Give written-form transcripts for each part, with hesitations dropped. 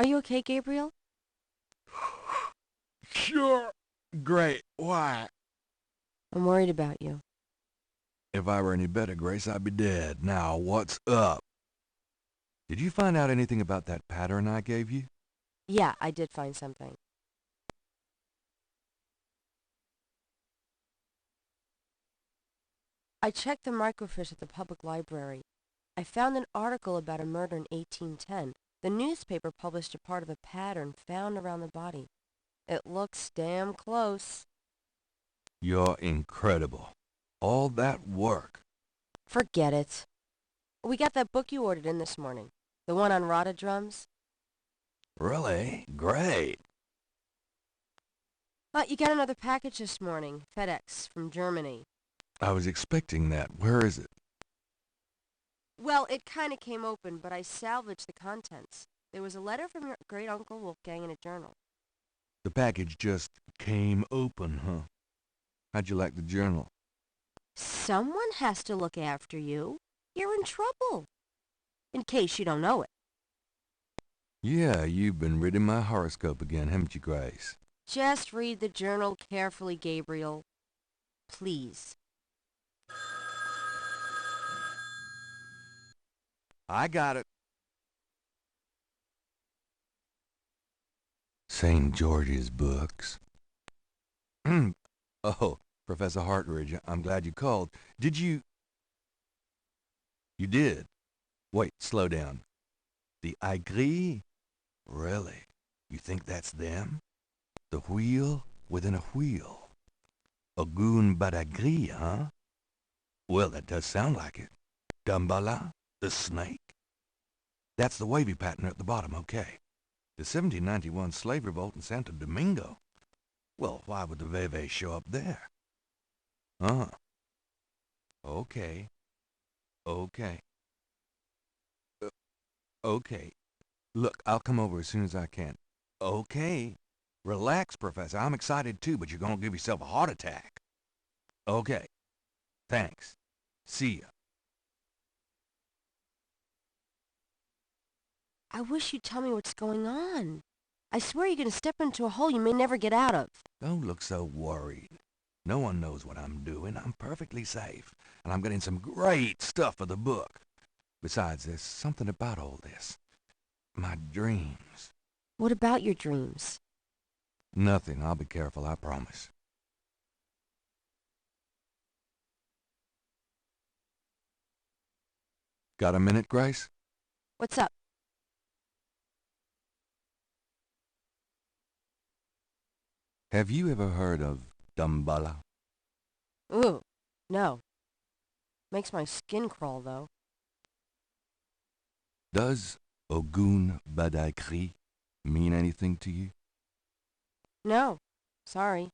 Are you okay, Gabriel? Sure. Great. Why? I'm worried about you. If I were any better, Grace, I'd be dead. Now, what's up? Did you find out anything about that pattern I gave you? Yeah, I did find something. I checked the microfiche at the public library. I found an article about a murder in 1810. The newspaper published a part of a pattern found around the body. It looks damn close. You're incredible. All that work. Forget it. We got that book you ordered in this morning. The one on rotted drums. Really? Great. You got another package this morning. FedEx from Germany. I was expecting that. Where is it? Well, it kind of came open, but I salvaged the contents. There was a letter from your great-uncle Wolfgang in a journal. The package just came open, huh? How'd you like the journal? Someone has to look after you. You're in trouble. In case you don't know it. Yeah, you've been reading my horoscope again, haven't you, Grace? Just read the journal carefully, Gabriel. Please. I got it. St. George's books. Oh, Professor Hartridge, I'm glad you called. Did you... You did? Wait, slow down. The Aigris? Really? You think that's them? The wheel within a wheel. Ogun Badagri, huh? Well, that does sound like it. Dambala, the snake. That's the wavy pattern at the bottom, okay. The 1791 slave revolt in Santo Domingo. Well, why would the Veve show up there? Okay. Okay. Uh, okay. Look, I'll come over as soon as I can. Okay. Relax, Professor. I'm excited too, but you're gonna give yourself a heart attack. Okay. Thanks. See ya. I wish you'd tell me what's going on. I swear you're going to step into a hole you may never get out of. Don't look so worried. No one knows what I'm doing. I'm perfectly safe. And I'm getting some great stuff for the book. Besides, there's something about all this. My dreams. What about your dreams? Nothing. I'll be careful, I promise. Got a minute, Grace? What's up? Have you ever heard of Dambala? Ooh, no. Makes my skin crawl, though. Does Ogun Badagri mean anything to you? No. Sorry.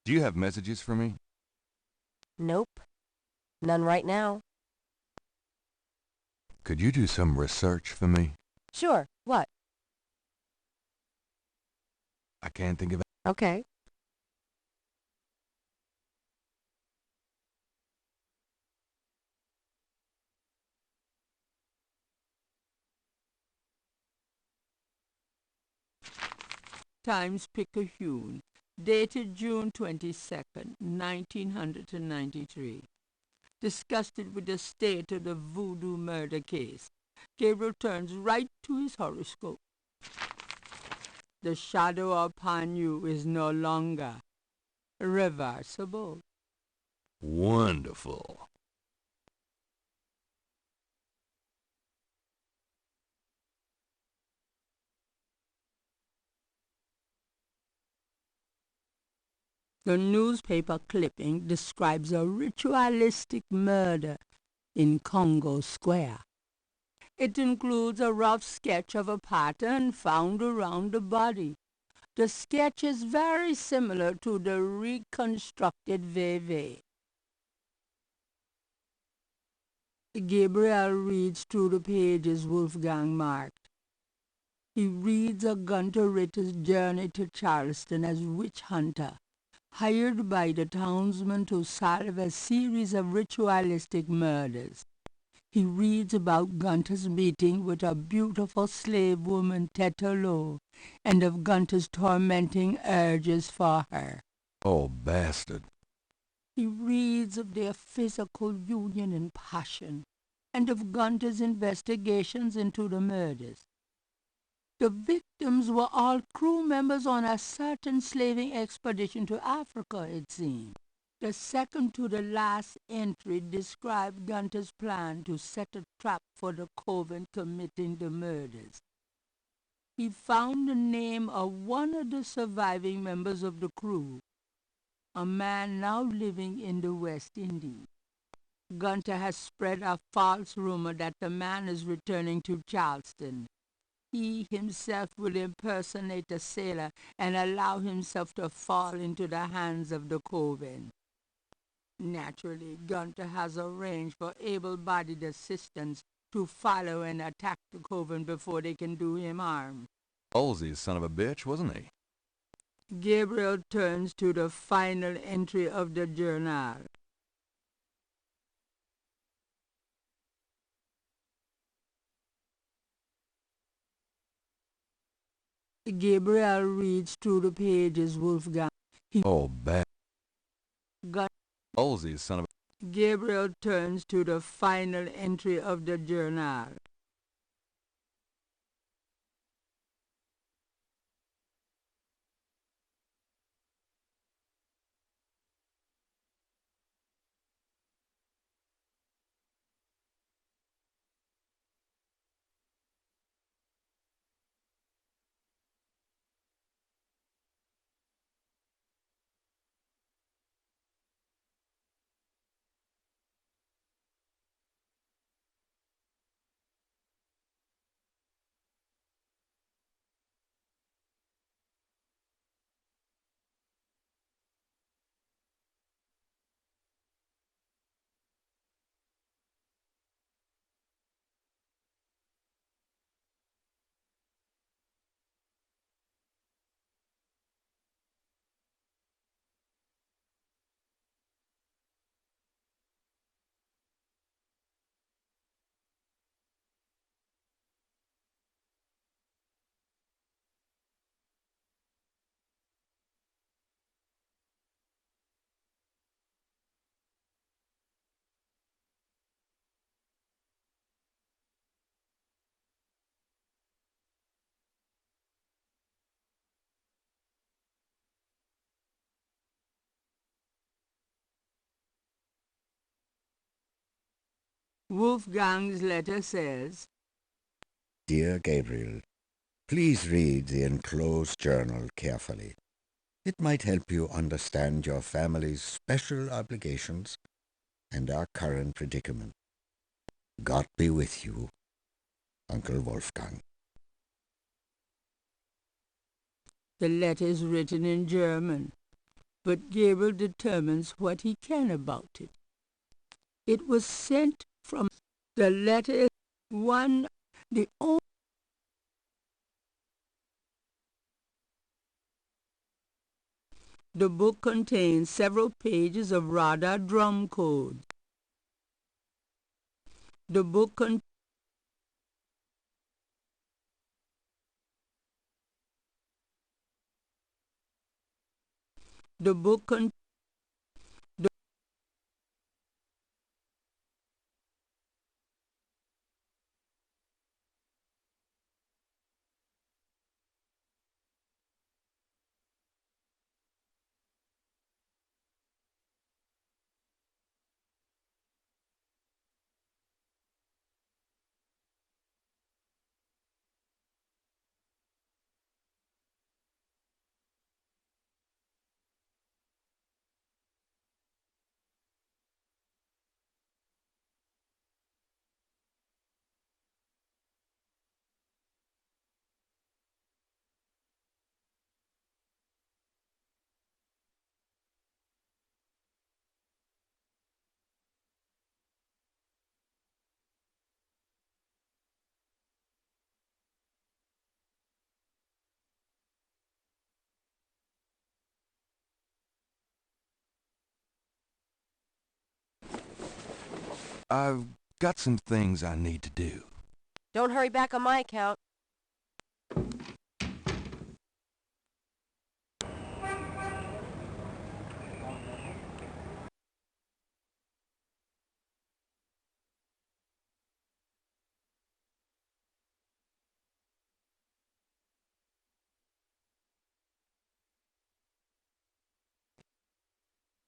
Do you have messages for me? Nope. None right now. Could you do some research for me? Sure. What? I can't think of it. Okay. Times-Picayune, dated June 22nd, 1993. Disgusted with the state of the voodoo murder case, Gabriel turns right to his horoscope. The shadow upon you is no longer reversible. Wonderful. The newspaper clipping describes a ritualistic murder in Congo Square. It includes a rough sketch of a pattern found around the body. The sketch is very similar to the reconstructed Veve. Gabriel reads through the pages Wolfgang marked. He reads of Gunter Ritter's journey to Charleston as witch hunter, hired by the townsmen to solve a series of ritualistic murders. He reads about Gunter's meeting with a beautiful slave woman, Tetelo, and of Gunter's tormenting urges for her. Oh, bastard. He reads of their physical union and passion, and of Gunter's investigations into the murders. The victims were all crew members on a certain slaving expedition to Africa, it seemed. The second to the last entry described Gunter's plan to set a trap for the coven committing the murders. He found the name of one of the surviving members of the crew, a man now living in the West Indies. Gunter has spread a false rumor that the man is returning to Charleston. He himself will impersonate a sailor and allow himself to fall into the hands of the coven. Naturally, Gunter has arranged for able-bodied assistants to follow and attack the coven before they can do him harm. Halsey, son of a bitch, wasn't he? Gabriel turns to the final entry of the journal. Gabriel reads through the pages, Wolfgang. Oh, bad. Gun- Halsey, son of a... Gabriel turns to the final entry of the journal. Wolfgang's letter says, Dear Gabriel, please read the enclosed journal carefully. It might help you understand your family's special obligations and our current predicament. God be with you, Uncle Wolfgang. the letter is written in German, but Gabriel determines what he can about it. It was sent from the letter one, the only. The book contains several pages of radar drum code. The book contains the book con- the, I've Got some things I need to do. Don't hurry back on my account.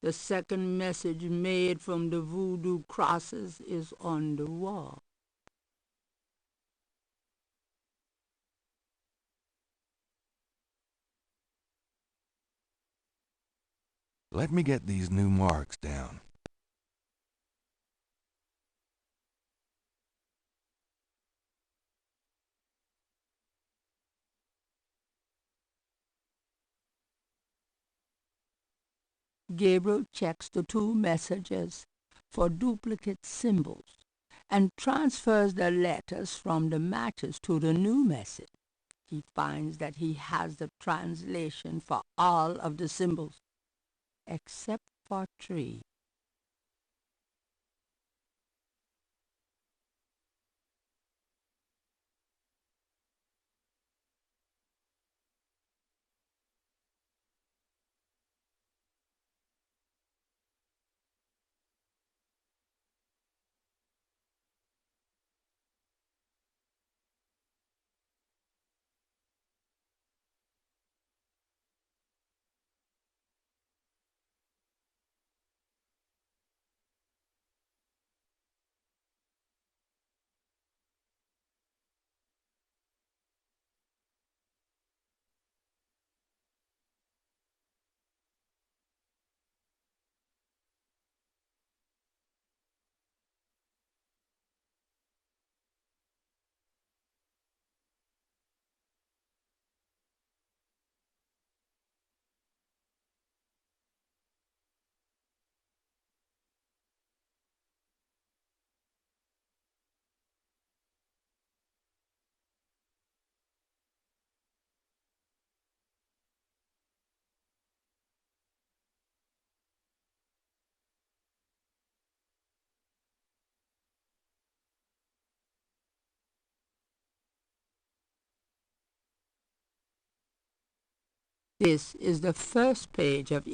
The second message made from the voodoo crosses is on the wall. Let me get these new marks down. Gabriel checks the two messages for duplicate symbols and transfers the letters from the matches to the new message. He finds that he has the translation for all of the symbols, except for 3. This is the first page of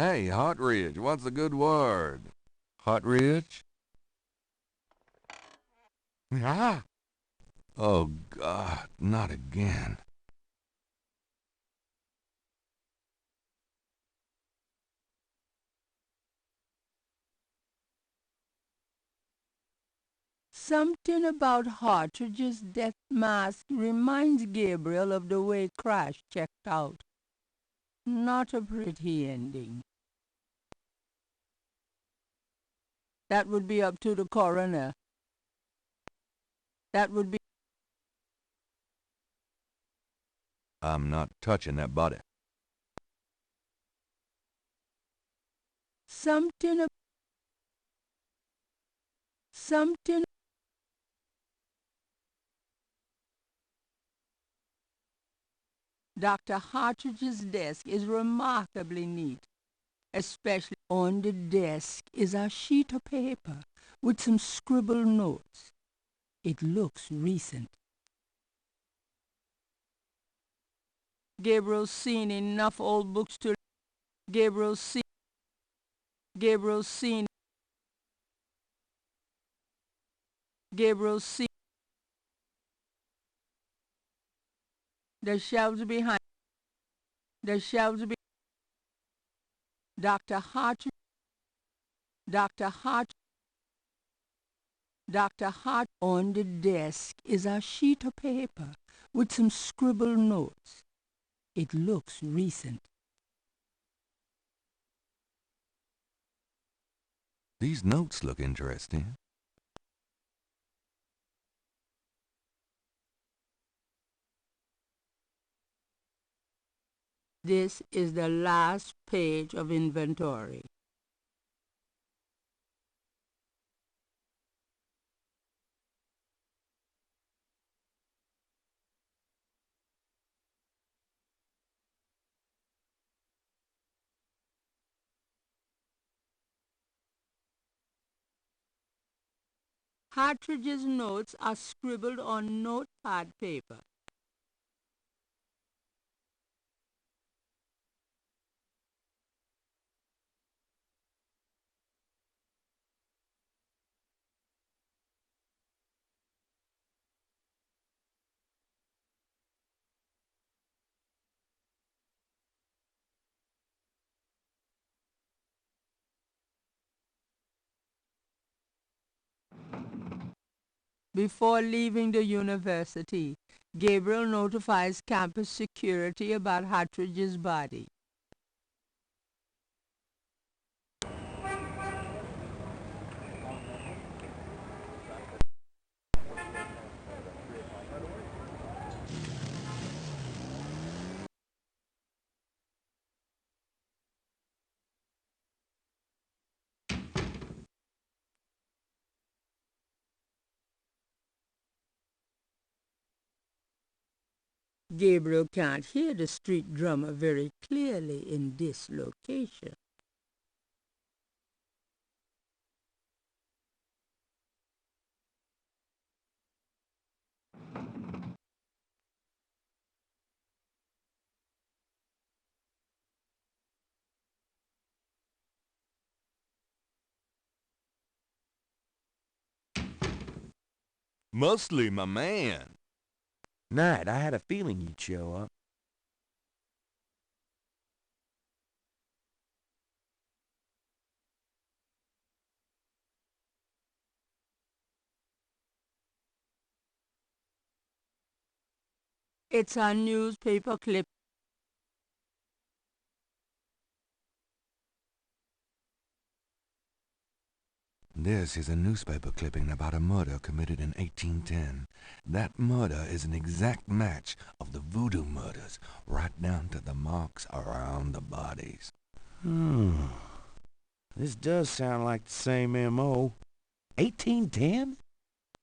Hey, Hot Ridge, what's the good word? Hot Ridge? Ah! Oh, God, not again. Something about Hartridge's death mask reminds Gabriel of the way Crash checked out. Not a pretty ending. That would be up to the coroner. That would be I'm not touching that body. something. Something. Dr. Hartridge's desk is remarkably neat. Especially on the desk is a sheet of paper with some scribbled notes. It looks recent. Gabriel's seen enough old books to... Gabriel's seen... Gabriel's seen... Gabriel's seen... The shelves behind... The shelves behind... Dr. Hartridge... Dr. Hart... Dr. Hart on the desk is a sheet of paper with some scribbled notes. It looks recent. These notes look interesting. This is the last page of inventory. Hartridge's notes are scribbled on notepad paper. Before leaving the university, Gabriel notifies campus security about Hartridge's body. Gabriel can't hear the street drummer very clearly in this location. Mostly, my man. Knight, I had a feeling you'd show up. It's a newspaper clip. This is a newspaper clipping about a murder committed in 1810. That murder is an exact match of the voodoo murders, right down to the marks around the bodies. This does sound like the same M.O. 1810?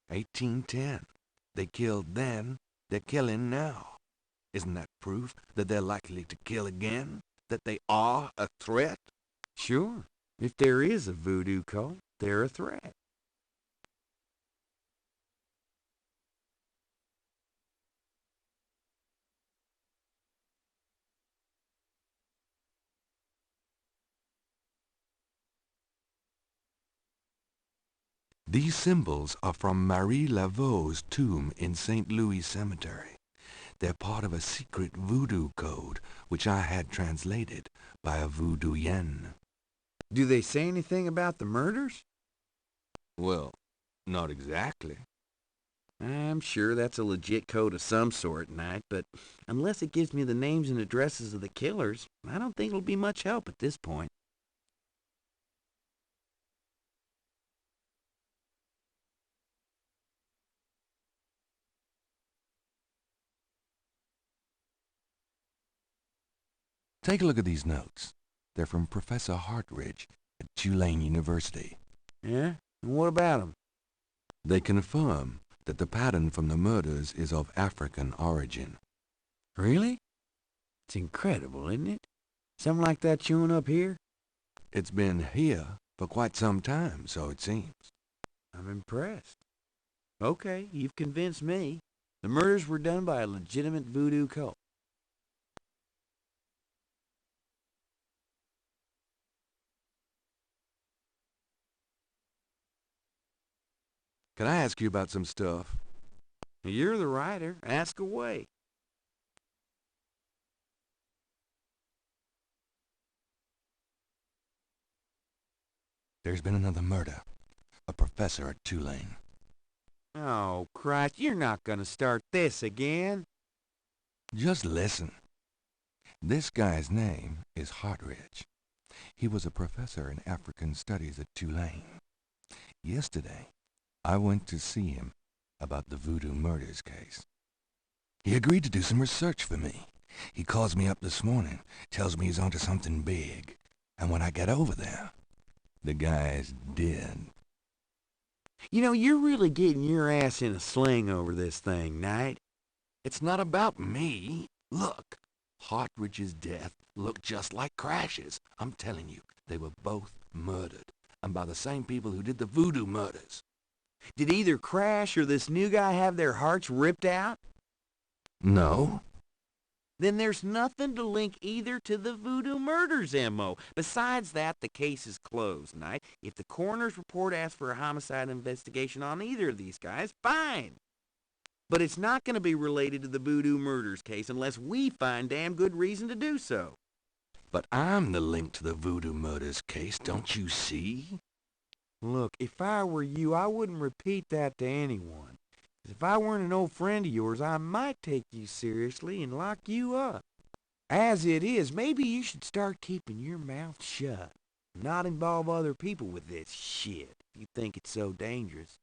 1810. They killed then, they're killing now. Isn't that proof that they're likely to kill again? That they are a threat? Sure. If there is a voodoo cult, they're a threat. These symbols are from Marie Laveau's tomb in St. Louis Cemetery. They're part of a secret voodoo code, which I had translated by a voodoo yen. Do they say anything about the murders? Well, not exactly. I'm sure that's a legit code of some sort, Knight, but unless it gives me the names and addresses of the killers, I don't think it'll be much help at this point. Take a look at these notes. They're from Professor Hartridge at Tulane University. Yeah? And what about them? They confirm that the pattern from the murders is of African origin. Really? It's incredible, isn't it? Something like that showing up here? It's been here for quite some time, so it seems. I'm impressed. Okay, you've convinced me. The murders were done by a legitimate voodoo cult. Can I ask you about some stuff? You're the writer. Ask away. There's been another murder. A professor at Tulane. Oh, Christ, you're not gonna start this again. Just listen. This guy's name is Hartridge. He was a professor in African studies at Tulane. Yesterday, I went to see him about the Voodoo murders case. He agreed to do some research for me. He calls me up this morning, tells me he's onto something big. And when I get over there, the guy's dead. You know, you're really getting your ass in a sling over this thing, Knight. It's not about me. Look, Hartridge's death looked just like Crash's. I'm telling you, they were both murdered. And by the same people who did the Voodoo murders. Did either Crash or this new guy have their hearts ripped out? No. Then there's nothing to link either to the Voodoo murders, M.O. Besides that, the case is closed, Knight. If the coroner's report asks for a homicide investigation on either of these guys, fine. But it's not going to be related to the Voodoo murders case unless we find damn good reason to do so. But I'm the link to the Voodoo murders case, don't you see? Look, if I were you, I wouldn't repeat that to anyone. If I weren't an old friend of yours, I might take you seriously and lock you up. As it is, maybe you should start keeping your mouth shut. Not involve other people with this shit if you think it's so dangerous.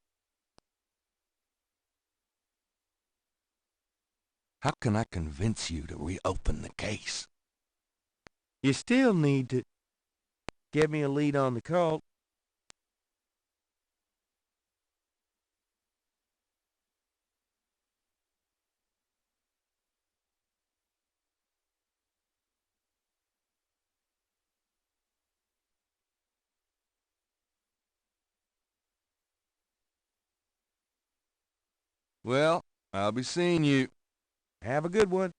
How can I convince you to reopen the case? You still need to get me a lead on the cult. Well, I'll be seeing you. Have a good one.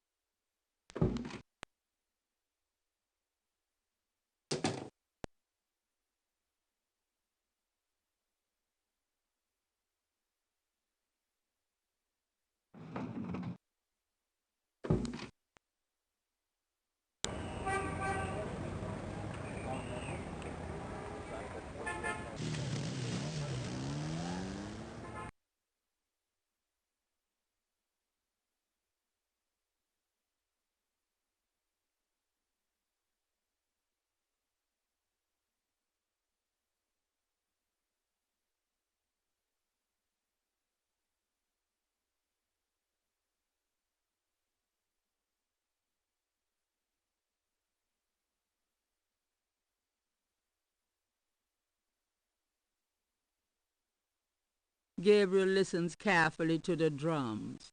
Gabriel listens carefully to the drums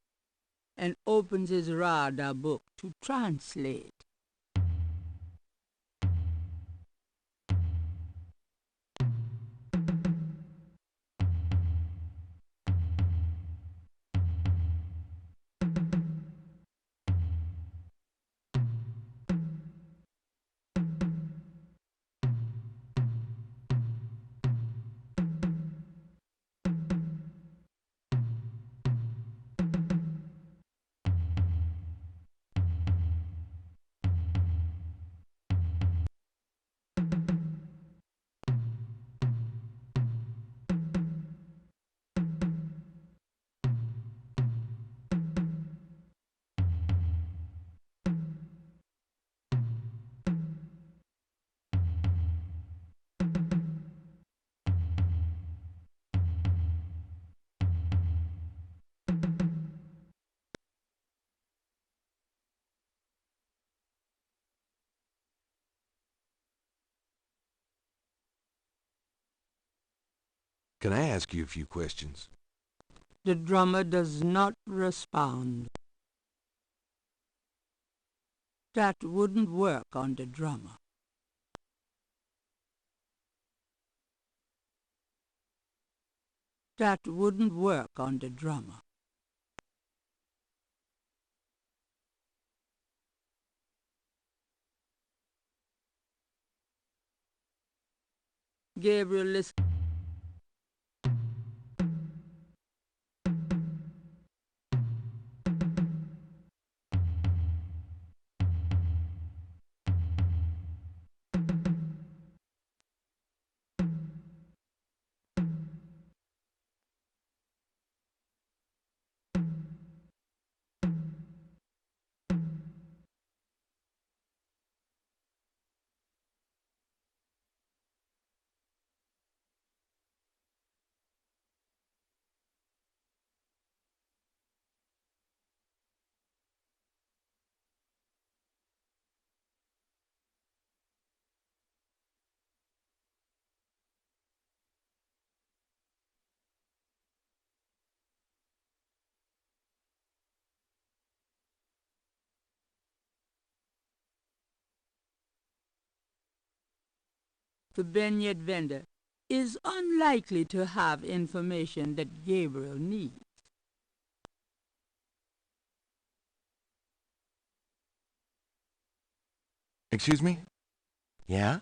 and opens his radar book to translate. Can I ask you a few questions? The drummer does not respond. That wouldn't work on the drummer. That wouldn't work on the drummer. Gabriel listens. The beignet vendor is unlikely to have information that Gabriel needs. Excuse me? Yeah?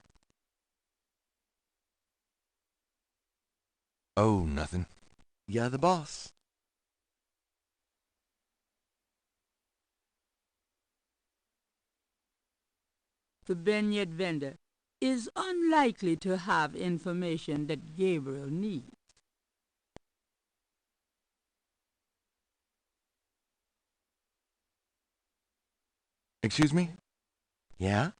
Oh, nothing. Yeah, the boss. The beignet vendor is unlikely to have information that Gabriel needs. Excuse me? Yeah?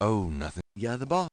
Oh, nothing. Yeah, the boss.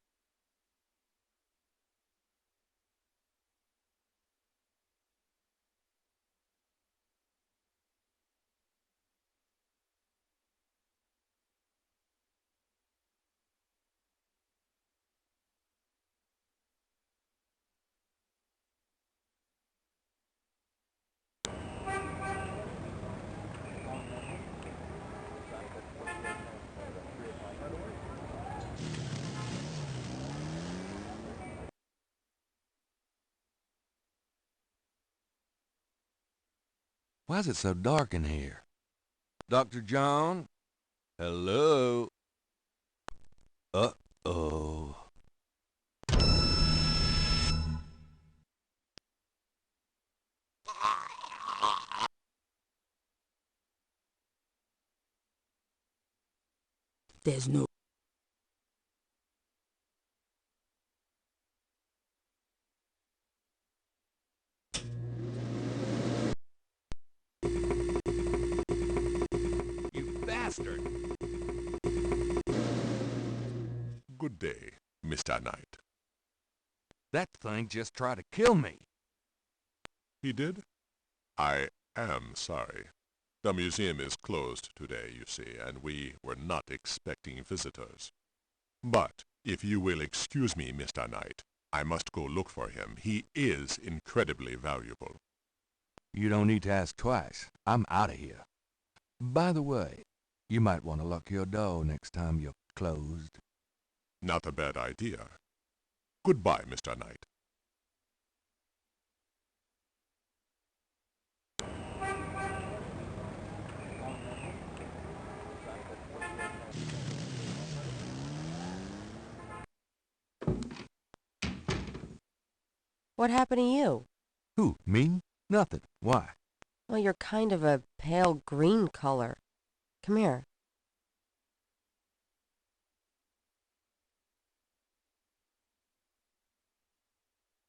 Why is it so dark in here? Dr. John? Hello? Uh-oh. There's no You bastard! Good day, Mr. Knight. That thing just tried to kill me. He did? I am sorry. The museum is closed today, you see, and we were not expecting visitors. But if you will excuse me, Mr. Knight, I must go look for him. He is incredibly valuable. You don't need to ask twice. I'm out of here. By the way, you might want to lock your door next time you're closed. Not a bad idea. Goodbye, Mr. Knight. What happened to you? Who, me? Nothing. Why? Well, you're kind of a pale green color. Come here.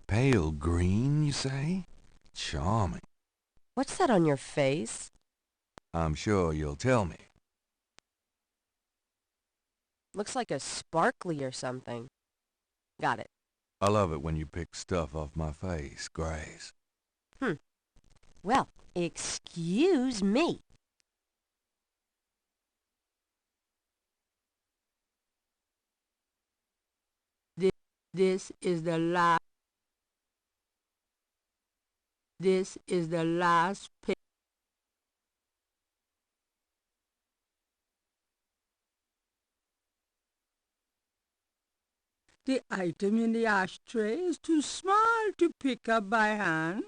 Pale green, you say? Charming. What's that on your face? I'm sure you'll tell me. Looks like a sparkly or something. Got it. I love it when you pick stuff off my face, Grace. Well, excuse me. This is the last. This is the last page. The item in the ashtray is too small to pick up by hand.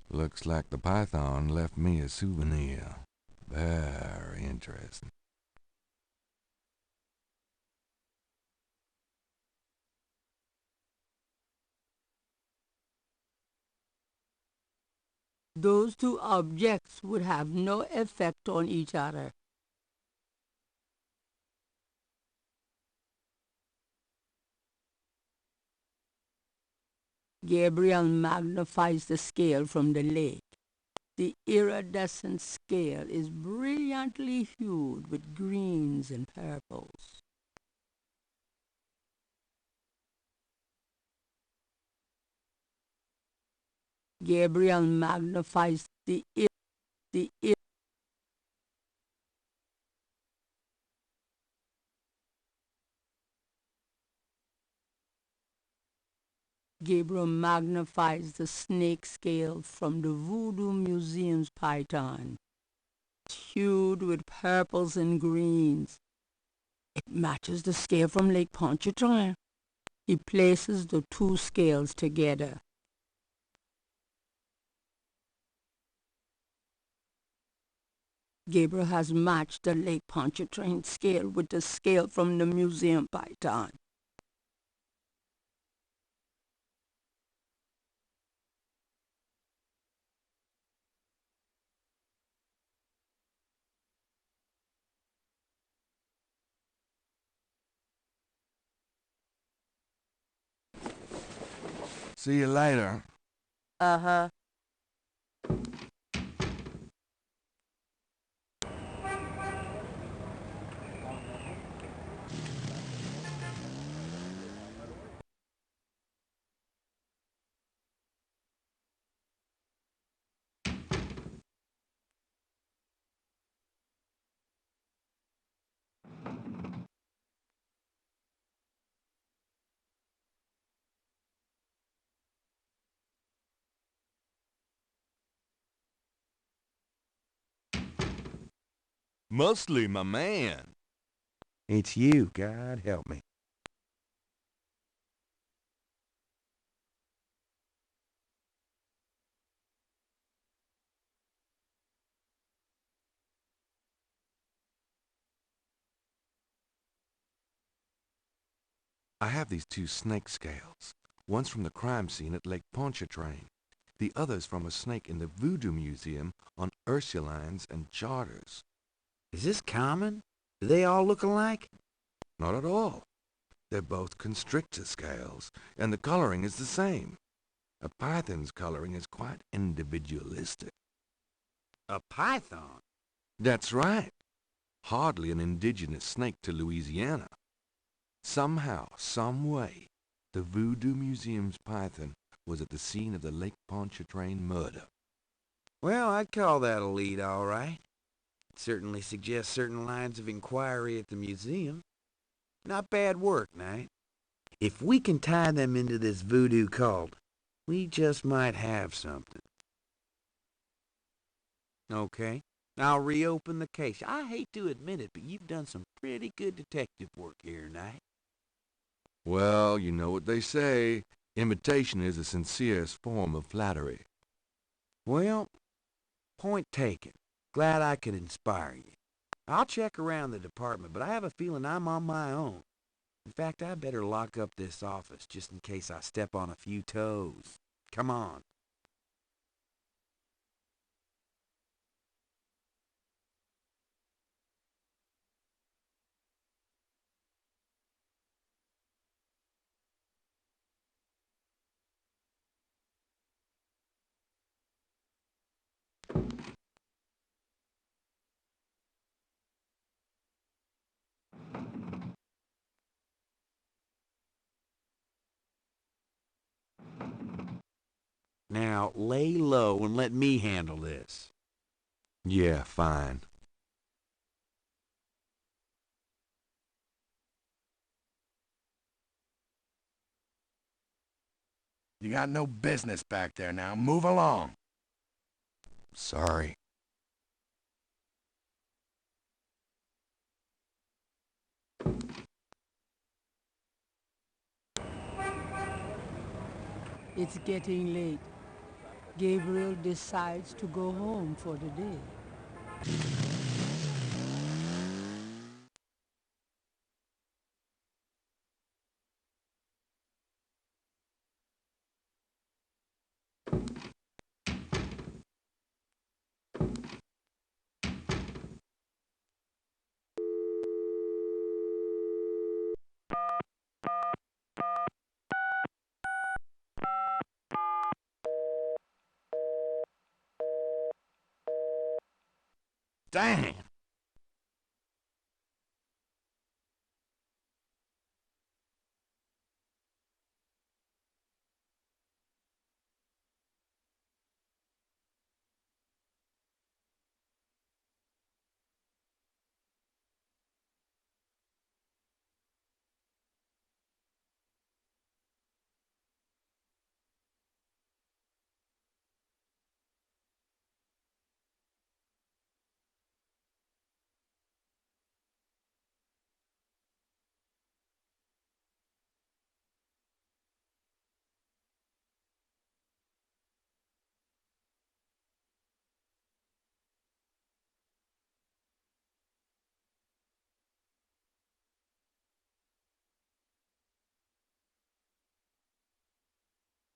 Looks like the python left me a souvenir. Very interesting. Those two objects would have no effect on each other. Gabriel magnifies the scale from the lake. The iridescent scale is brilliantly hued with greens and purples. Gabriel magnifies the Gabriel magnifies the snake scale from the Voodoo Museum's python. It's hued with purples and greens. It matches the scale from Lake Pontchartrain. He places the two scales together. Gabriel has matched the Lake Pontchartrain scale with the scale from the museum python. See you later. Uh-huh. Mostly my man. It's you, God help me. I have these two snake scales. One's from the crime scene at Lake Pontchartrain. The other's from a snake in the Voodoo Museum on Ursulines and Charters. Is this common? Do they all look alike? Not at all. They're both constrictor scales, and the coloring is the same. A python's coloring is quite individualistic. A python? That's right. Hardly an indigenous snake to Louisiana. Somehow, some way, the Voodoo Museum's python was at the scene of the Lake Pontchartrain murder. Well, I'd call that a lead, all right. It certainly suggests certain lines of inquiry at the museum. Not bad work, Knight. If we can tie them into this voodoo cult, we just might have something. Okay, I'll reopen the case. I hate to admit it, but you've done some pretty good detective work here, Knight. Well, you know what they say. Imitation is the sincerest form of flattery. Well, point taken. Glad I could inspire you. I'll check around the department, but I have a feeling I'm on my own. In fact, I better lock up this office just in case I step on a few toes. Come on. Now, lay low and let me handle this. Yeah, fine. You got no business back there now. Move along. Sorry. It's getting late. Gabriel decides to go home for the day. Damn!